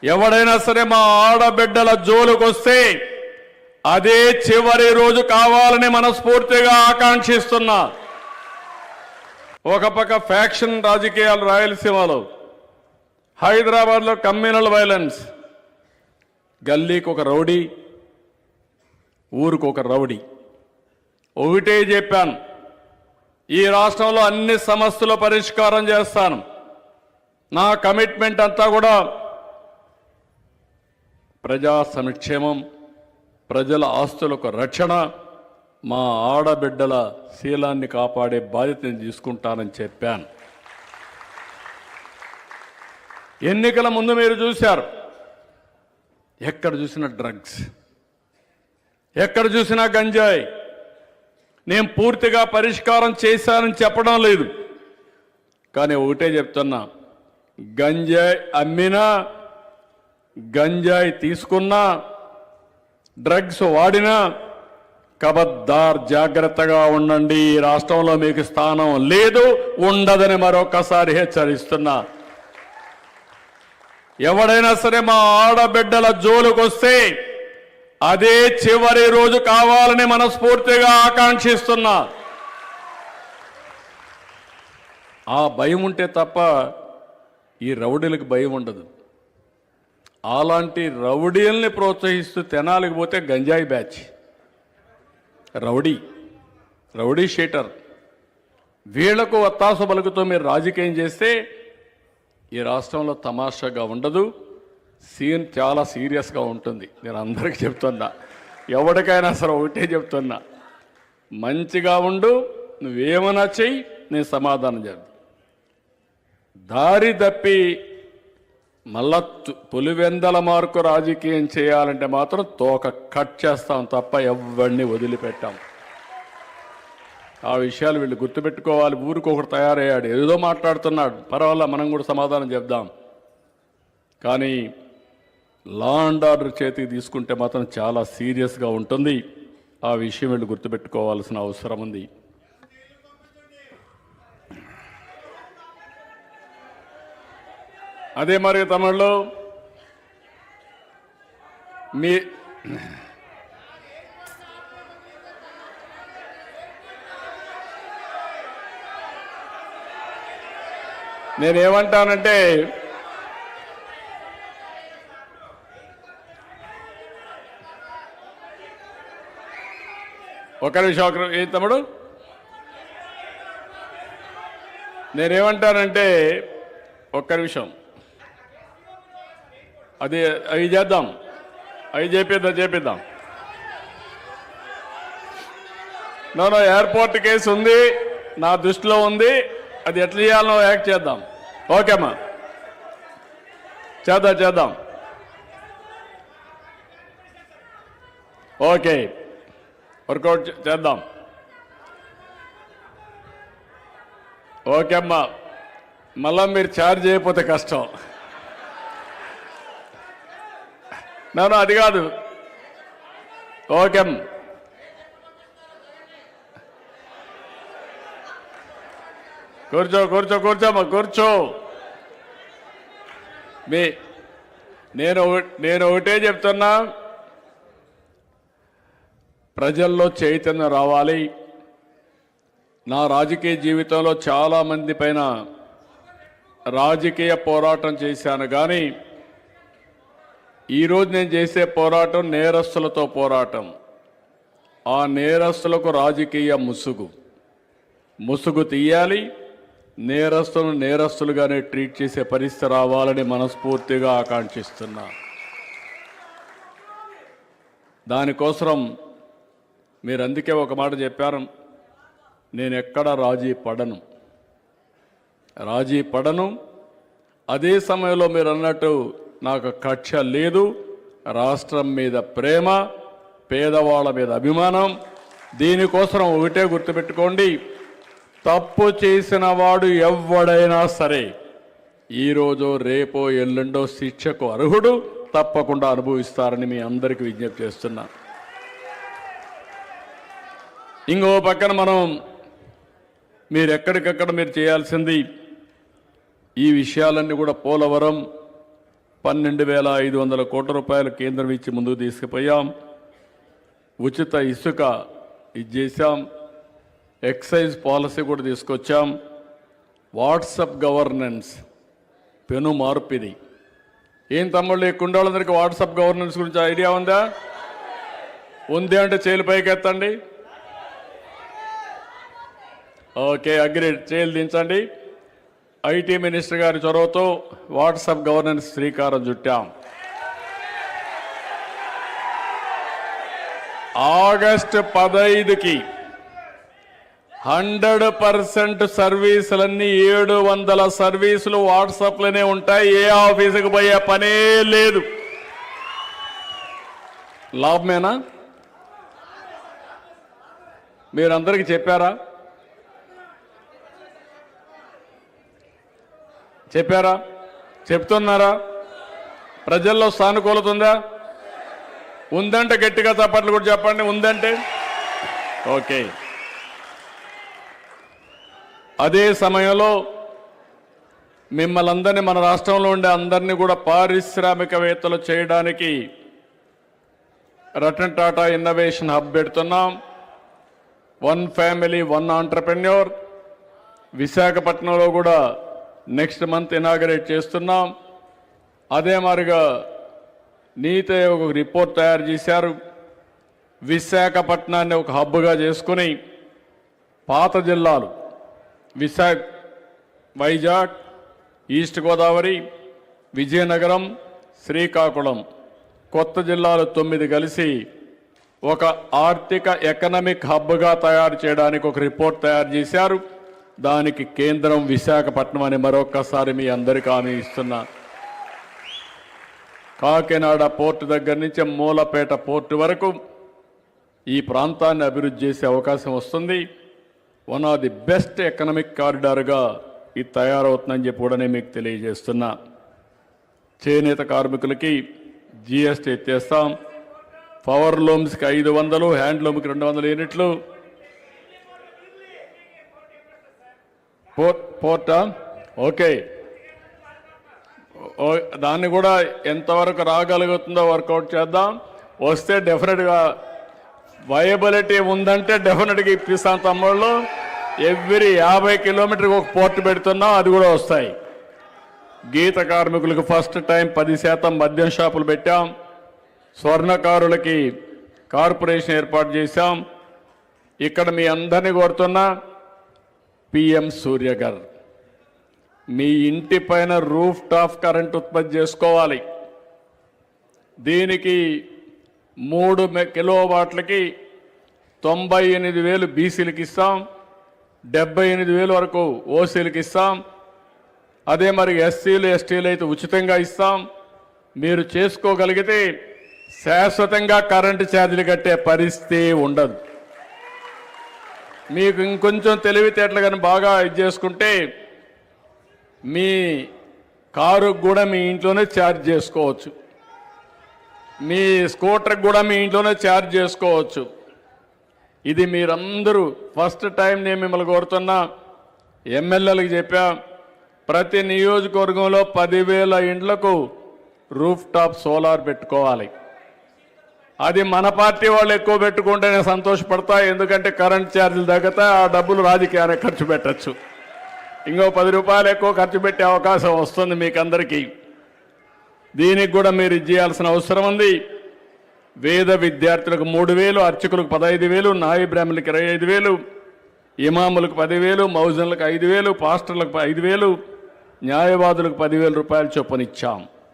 ఎవడైనా సరే మా ఆడబిడ్డల జోలుకొస్తే అదే చివరి రోజు కావాలని మనస్ఫూర్తిగా ఆకాంక్షిస్తున్నా. ఒక పక్క ఫ్యాక్షన్ రాజకీయాలు రాయలసీమలో, హైదరాబాద్లో కమ్యూనల్ వైలెన్స్, గల్లీకి ఒక రౌడీ, ఊరికి ఒక రౌడీ. ఒకటే చెప్పాను, ఈ రాష్ట్రంలో అన్ని సమస్యల పరిష్కారం చేస్తాను. నా కమిట్మెంట్ అంతా కూడా ప్రజా సంక్షేమం, ప్రజల ఆస్తులకు రక్షణ, మా ఆడబిడ్డల శీలాన్ని కాపాడే బాధ్యతను తీసుకుంటానని చెప్పాను. ఎన్నికల ముందు మీరు చూశారు, ఎక్కడ చూసినా డ్రగ్స్, ఎక్కడ చూసినా గంజాయి. నేను పూర్తిగా పరిష్కారం చేశానని చెప్పడం లేదు, కానీ ఒకటే చెప్తున్నా, గంజాయి అమ్మినా, గంజాయి తీసుకున్నా, డ్రగ్స్ వాడినా కబద్దార్ జాగ్రత్తగా ఉండండి. ఈ రాష్ట్రంలో మీకు స్థానం లేదు, ఉండదని మరొకసారి హెచ్చరిస్తున్నా. ఎవడైనా సరే మా ఆడబిడ్డల జోలుకొస్తే అదే చివరి రోజు కావాలని మనస్ఫూర్తిగా ఆకాంక్షిస్తున్నా. ఆ భయం ఉంటే తప్ప ఈ రౌడీలకు భయం ఉండదు. అలాంటి రౌడీల్ని ప్రోత్సహిస్తూ తెనాలికి పోతే గంజాయి బ్యాచ్, రౌడీ షీటర్, వీళ్లకు ఒత్తాసు పలుకుతో మీరు రాజకీయం చేస్తే ఈ రాష్ట్రంలో తమాషాగా ఉండదు, సీన్ చాలా సీరియస్గా ఉంటుంది. నేను అందరికీ చెప్తున్నా, ఎవరికైనా సరే ఒకటే చెప్తున్నా, మంచిగా ఉండు, నువ్వేమన్నా చెయ్యి, నేను సమాధానం చేద్దాం. దారి తప్పి మళ్ళా పులివెందల మార్కు రాజకీయం చేయాలంటే మాత్రం తోక కట్ చేస్తాం తప్ప ఎవరిని వదిలిపెట్టాం. ఆ విషయాలు వీళ్ళు గుర్తుపెట్టుకోవాలి. ఊరికొకటి తయారయ్యాడు, ఏదో మాట్లాడుతున్నాడు, పర్వాలా మనం కూడా సమాధానం చెప్దాం. కానీ లా అండ్ ఆర్డర్ చేతికి తీసుకుంటే మాత్రం చాలా సీరియస్గా ఉంటుంది. ఆ విషయం వీళ్ళు గుర్తుపెట్టుకోవాల్సిన అవసరం ఉంది. అదే మరి తమిళలో మీ నేనేమంటానంటే, ఒక నిమిషం ఏ తమ్ముడు, నేనేమంటానంటే ఒక్క నిమిషం, అది అవి చేద్దాం, అవి చేపిద్దాం. నో ఎయిర్పోర్ట్ కేసు ఉంది, నా దృష్టిలో ఉంది, అది ఎట్లా చేయాలో యాక్ట్ చేద్దాం. ఓకేమ్మా, చేద్దాం. ఓకే, వర్కౌట్ చేద్దాం. ఓకే అమ్మా, మళ్ళా మీరు ఛార్జ్ చేయకపోతే కష్టం. నన్ను అది కాదు. ఓకే, కూర్చోమ్మా, కూర్చో. నేను ఒకటే చెప్తున్నా, ప్రజల్లో చైతన్యం రావాలి. నా రాజకీయ జీవితంలో చాలామంది పైన రాజకీయ పోరాటం చేశాను, కానీ ఈరోజు నేను చేసే పోరాటం నేరస్తులతో పోరాటం. ఆ నేరస్తులకు రాజకీయ ముసుగు తీయాలి, నేరస్తులను నేరస్తులుగానే ట్రీట్ చేసే పరిస్థితి రావాలని మనస్ఫూర్తిగా ఆకాంక్షిస్తున్నా. దానికోసం మీరు అందుకే ఒక మాట చెప్పారు, నేను ఎక్కడ రాజీ పడను. అదే సమయంలో మీరు అన్నట్టు నాకు కక్ష లేదు, రాష్ట్రం మీద ప్రేమ, పేదవాళ్ళ మీద అభిమానం. దీనికోసం ఒకటే గుర్తుపెట్టుకోండి, తప్పు చేసిన వాడు ఎవడైనా సరే ఈరోజు రేపో ఎల్లుండో శిక్షకు అర్హుడు, తప్పకుండా అనుభవిస్తారని మీ అందరికీ విజ్ఞప్తి చేస్తున్నా. ఇంకో పక్కన మీరు ఎక్కడికక్కడ మీరు చేయాల్సింది ఈ విషయాలన్నీ కూడా పోలవరం, 12,500 కోట్ల రూపాయలు కేంద్రం ఇచ్చి ముందుకు తీసుకుపోయాం. ఉచిత ఇసుక ఇచ్చేసాం. ఎక్సైజ్ పాలసీ కూడా తీసుకొచ్చాం. వాట్సాప్ గవర్నెన్స్ పెను మార్పిది. ఏం తమ్ముళ్ళు, ఈ కుండోళ్ళందరికీ వాట్సాప్ గవర్నెన్స్ గురించి ఐడియా ఉందా? ఉంది అంటే చేలు పైకి ఎత్తండి. ఓకే, అగ్రీడ్, చేలు దించండి. ఐటీ మినిస్టర్ గారి చొరవతో వాట్సాప్ గవర్నెన్స్ శ్రీకారం చుట్టాం. ఆగస్టు 15కి 100% సర్వీసులన్నీ 700 సర్వీసులు వాట్సాప్లోనే ఉంటాయి. ఏ ఆఫీసుకు పోయే పనే లేదు. లాభమేనా? మీరందరికీ చెప్పారా? చెప్తున్నారా? ప్రజల్లో సానుకూలత ఉందా? ఉందంటే గట్టిగా చప్పట్లు కూడా చెప్పండి. ఉందంటే ఓకే. అదే సమయంలో మిమ్మల్ని అందరినీ, మన రాష్ట్రంలో ఉండే అందరినీ కూడా పారిశ్రామికవేత్తలు చేయడానికి రతన్ టాటా ఇన్నోవేషన్ హబ్ పెడుతున్నాం. 1 ఫ్యామిలీ 1 ఆంటర్‌ప్రెన్యూర్ విశాఖపట్నంలో కూడా నెక్స్ట్ మంత్ ఇనాగరేట్ చేస్తున్నాం. అదే మాదిరిగా నీతి ఆయోగ్ ఒక రిపోర్ట్ తయారు చేశారు. విశాఖపట్నాన్ని ఒక హబ్గా చేసుకుని పాత జిల్లాలు వైజాగ్, ఈస్ట్ గోదావరి, విజయనగరం, శ్రీకాకుళం కొత్త జిల్లాలు 9 కలిసి ఒక ఆర్థిక ఎకనామిక్ హబ్గా తయారు చేయడానికి ఒక రిపోర్ట్ తయారు చేశారు. దానికి కేంద్రం విశాఖపట్నం అని మరొక్కసారి మీ అందరికీ హామీ ఇస్తున్నా. కాకినాడ పోర్టు దగ్గర నుంచి మూలపేట పోర్టు వరకు ఈ ప్రాంతాన్ని అభివృద్ధి చేసే అవకాశం వస్తుంది. One of the best economic కారిడార్గా ఇది తయారవుతుందని చెప్పి కూడా నేను మీకు తెలియజేస్తున్నా. చేనేత కార్మికులకి జిఎస్టీ ఎత్తేస్తాం. పవర్ లూమ్స్కి 500, హ్యాండ్లూమ్కి 200 యూనిట్లు. పోర్టా ఓకే, దాన్ని కూడా ఎంతవరకు రాగలుగుతుందో వర్కౌట్ చేద్దాం. వస్తే డెఫినెట్గా వయబిలిటీ ఉందంటే డెఫినెట్గా ఇప్పిస్తాం తమ్ముళ్ళు. ఎవ్రీ 50 కిలోమీటర్కి ఒక పోర్ట్ పెడుతున్నాం, అది కూడా వస్తాయి. గీత కార్మికులకు ఫస్ట్ టైం 10% మద్యం షాపులు పెట్టాం. స్వర్ణకారులకి కార్పొరేషన్ ఏర్పాటు చేశాం. ఇక్కడ మీ అందరినీ కోరుతున్నా, పిఎం సూర్యగర్ మీ ఇంటి పైన రూఫ్ టాప్ కరెంట్ ఉత్పత్తి చేసుకోవాలి. దీనికి 3 కిలోవాట్లకి 98,000 బీసీలకు ఇస్తాం, 78,000 వరకు ఓసీలకు ఇస్తాం. అదే మరి ఎస్సీలు ఎస్టీలు అయితే ఉచితంగా ఇస్తాం. మీరు చేసుకోగలిగితే శాశ్వతంగా కరెంటు ఛార్జీలు కట్టే పరిస్థితి ఉండదు. మీకు ఇంకొంచెం తెలివితేటలు కానీ బాగా ఇది చేసుకుంటే మీ కారుకు కూడా మీ ఇంట్లోనే ఛార్జ్ చేసుకోవచ్చు. మీ స్కూటర్కి కూడా మీ ఇంట్లోనే ఛార్జ్ చేసుకోవచ్చు. ఇది మీరందరూ ఫస్ట్ టైం నేను మిమ్మల్ని కోరుతున్నా. ఎమ్మెల్యేలకు చెప్పా, ప్రతి నియోజకవర్గంలో 10,000 ఇండ్లకు రూఫ్ టాప్ సోలార్ పెట్టుకోవాలి. అది మన పార్టీ వాళ్ళు ఎక్కువ పెట్టుకుంటే నేను సంతోషపడతా. ఎందుకంటే కరెంట్ ఛార్జీలు తగ్గుతాయి, ఆ డబ్బులు రాజకీయానికి ఖర్చు పెట్టచ్చు. ఇంకో 10 రూపాయలు ఎక్కువ ఖర్చు పెట్టే అవకాశం వస్తుంది మీకు అందరికీ. దీనికి కూడా మీరు ఇచ్చేయాల్సిన అవసరం ఉంది. వేద విద్యార్థులకు 3,000, అర్చకులకు 15,000, నాయి బ్రాహ్మణులకు 25,000, ఇమాములకు 10,000, మౌజన్లకు 5,000, పాస్టర్లకు 5,000, న్యాయవాదులకు 10,000 రూపాయలు చొప్పున ఇచ్చాం.